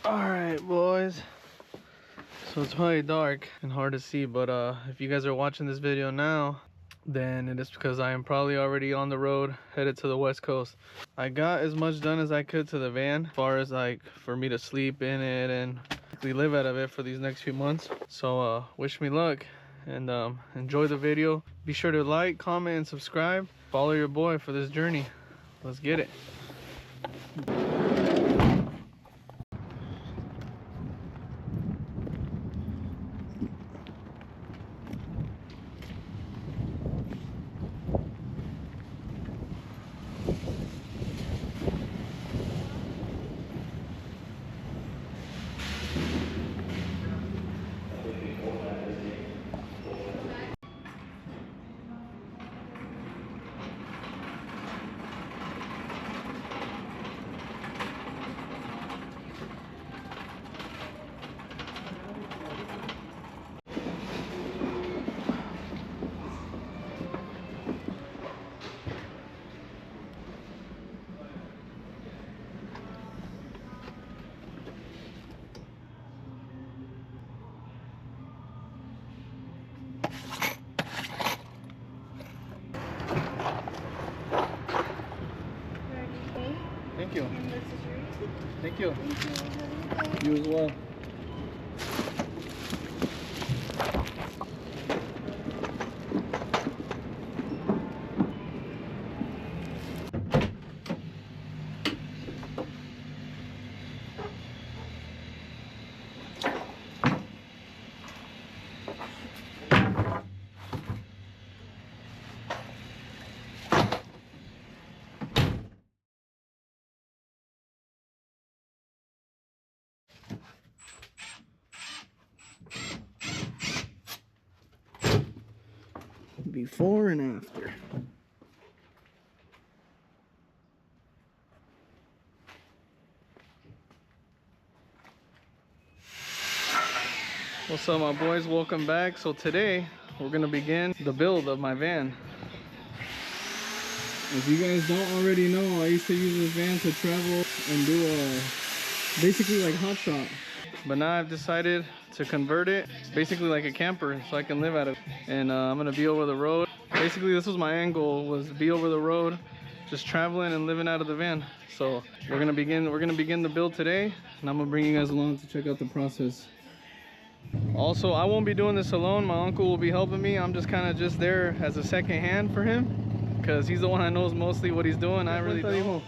Alright, boys. So it's probably dark and hard to see, but if you guys are watching this video now, then it is because I am probably already on the road headed to the West Coast. I got as much done as I could to the van, as far as like for me to sleep in it and live out of it for these next few months. So wish me luck and enjoy the video. Be sure to like, comment, and subscribe. Follow your boy for this journey. Let's get it. Thank you. Thank you. You as well. Before and after. What's up, my boys? Welcome back. So today we're gonna begin the build of my van. If you guys don't already know, I used to use this van to travel and do basically like hot shot. But now I've decided to convert it basically like a camper so I can live out of it. And I'm gonna be over the road. Basically this was my end goal, was to be over the road, just traveling and living out of the van. So we're gonna begin the build today, and I'm gonna bring you guys along to check out the process. Also, I won't be doing this alone. My uncle will be helping me. I'm just kind of just there as a second hand for him, because he's the one that knows mostly what he's doing. I really don't.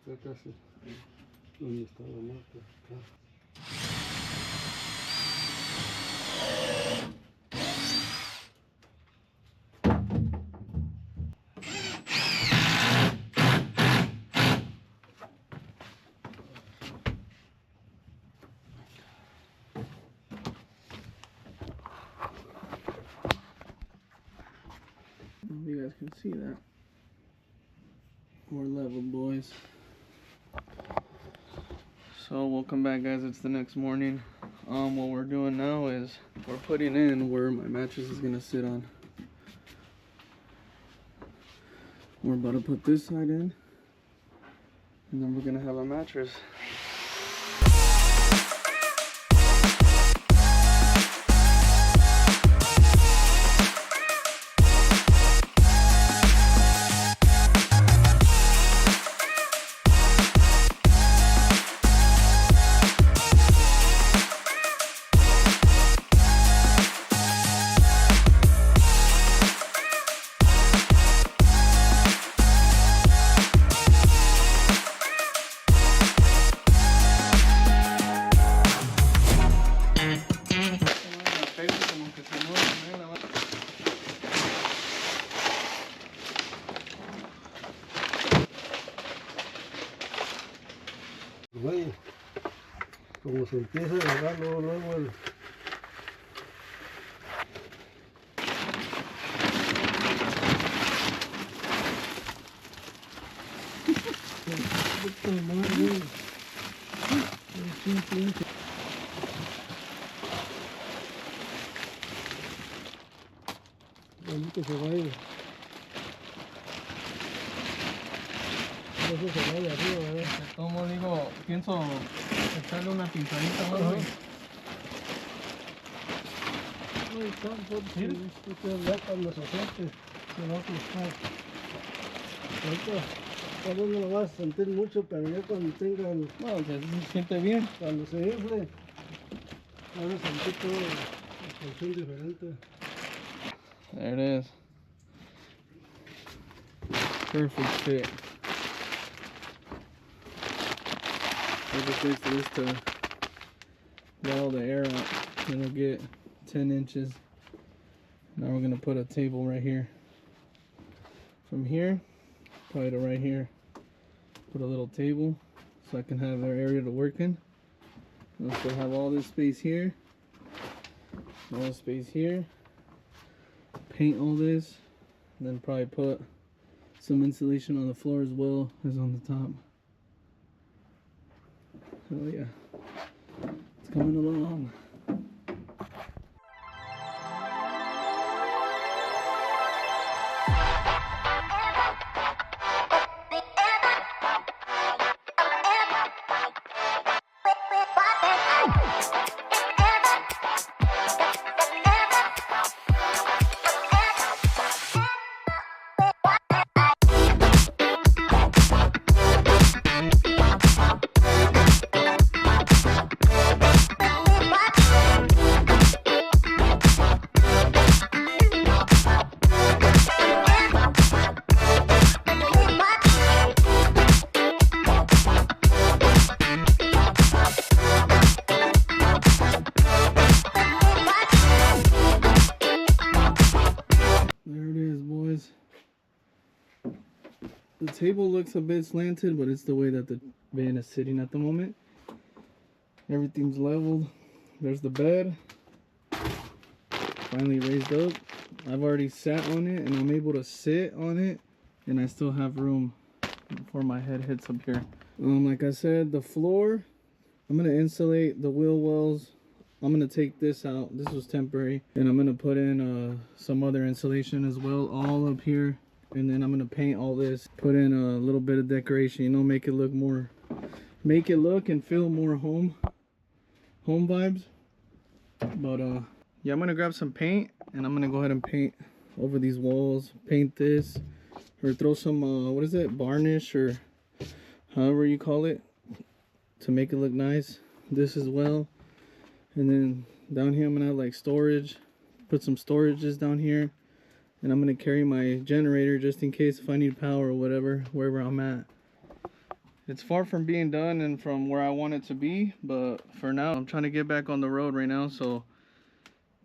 Está casi donde está la marca. if you guys can see that. We're leveled, boys. So welcome back, guys. It's the next morning. What we're doing now is we're putting in where my mattress is gonna sit on. We're about to put this side in, and then we're gonna have a mattress. Güey, como se empieza a agarrar luego el... Puta madre. Que se vaya. Eso se vaya arriba, ¿verdad? Como digo, pienso echarle una pintadita más. No, tampoco, ya cuando se siente, se va a ajustar. Ahorita, tal vez no lo vas a sentir mucho, pero ya cuando tenga el... No, se siente bien. Cuando se infle, vas a sentir toda la función diferente. There it is. Perfect fit. Perfect place for this to let all the air out. It'll get 10 inches. Now we're gonna put a table right here. From here, probably to right here. Put a little table so I can have our area to work in. We'll still have all this space here. All this space here. Paint all this, and then probably put some insulation on the floor as well as on the top. Oh yeah, it's coming along. The table looks a bit slanted, but it's the way that the van is sitting at the moment. Everything's leveled. There's the bed. Finally raised up. I've already sat on it and I'm able to sit on it, and I still have room before my head hits up here. Like I said, the floor, I'm gonna insulate the wheel wells. I'm gonna take this out. This was temporary, and I'm gonna put in some other insulation as well, all up here. And then I'm gonna paint all this, put in a little bit of decoration, you know, make it look and feel more home vibes. But yeah, I'm gonna grab some paint and I'm gonna go ahead and paint over these walls, paint this, or throw some what is it, varnish, or however you call it, to make it look nice. This as well. And then down here I'm gonna have like storage, put some storages down here. And I'm going to carry my generator just in case if I need power or whatever, wherever I'm at. It's far from being done and from where I want it to be, but for now I'm trying to get back on the road right now, so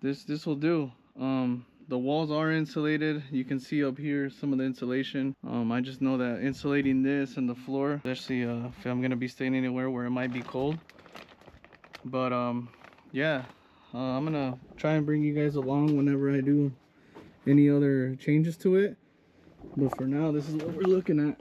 this will do. The walls are insulated. You can see up here some of the insulation. I just know that insulating this and the floor, especially if I'm going to be staying anywhere where it might be cold. But yeah, I'm going to try and bring you guys along whenever I do any other changes to it. But for now, this is what we're looking at.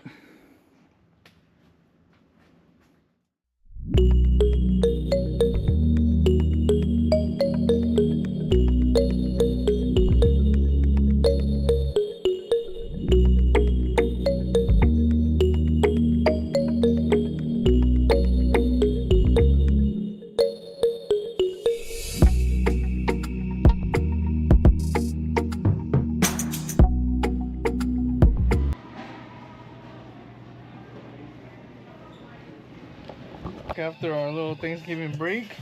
After our little Thanksgiving break,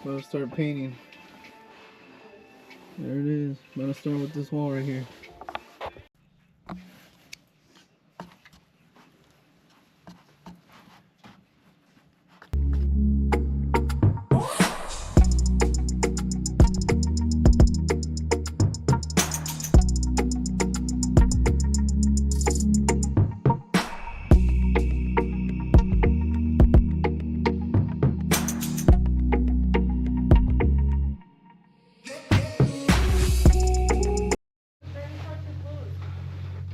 we'll start painting. There it is. About to start with this wall right here.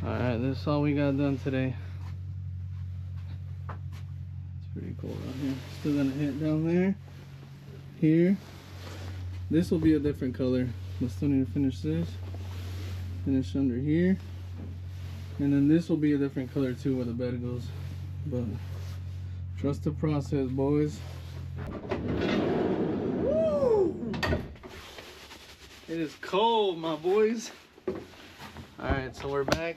Alright, this is all we got done today. It's pretty cool out here. Still gonna hit down there. Here. This will be a different color. But still need to finish this. Finish under here. And then this will be a different color too where the bed goes. But trust the process, boys. Woo! It is cold, my boys. Alright, so we're back.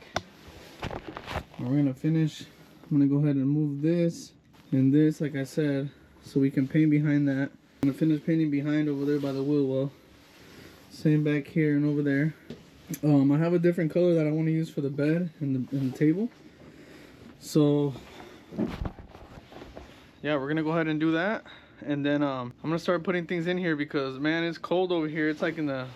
We're gonna finish. I'm gonna go ahead and move this and this, like I said, so we can paint behind that. I'm gonna finish painting behind over there by the wheel well. Same back here and over there. I have a different color that I want to use for the bed and the table. So yeah, we're gonna go ahead and do that. And then I'm gonna start putting things in here because man, it's cold over here. It's like in the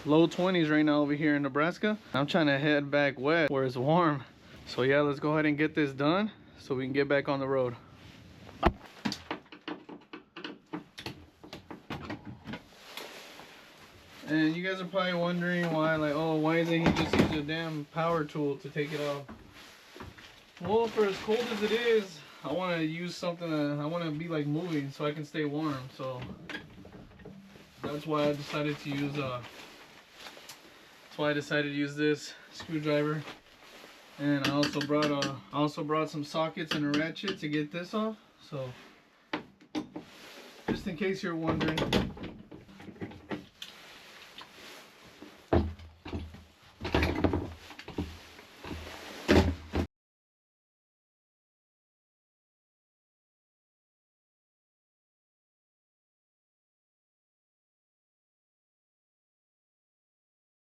low 20s right now over here in Nebraska. I'm trying to head back west where it's warm. So yeah, let's go ahead and get this done so we can get back on the road. And you guys are probably wondering why, like, oh, why isn't he just use a damn power tool to take it off? Well, for as cold as it is, I want to use something that I want to be like moving so I can stay warm. So that's why I decided to use this screwdriver. And I also brought some sockets and a ratchet to get this off. So just in case you're wondering.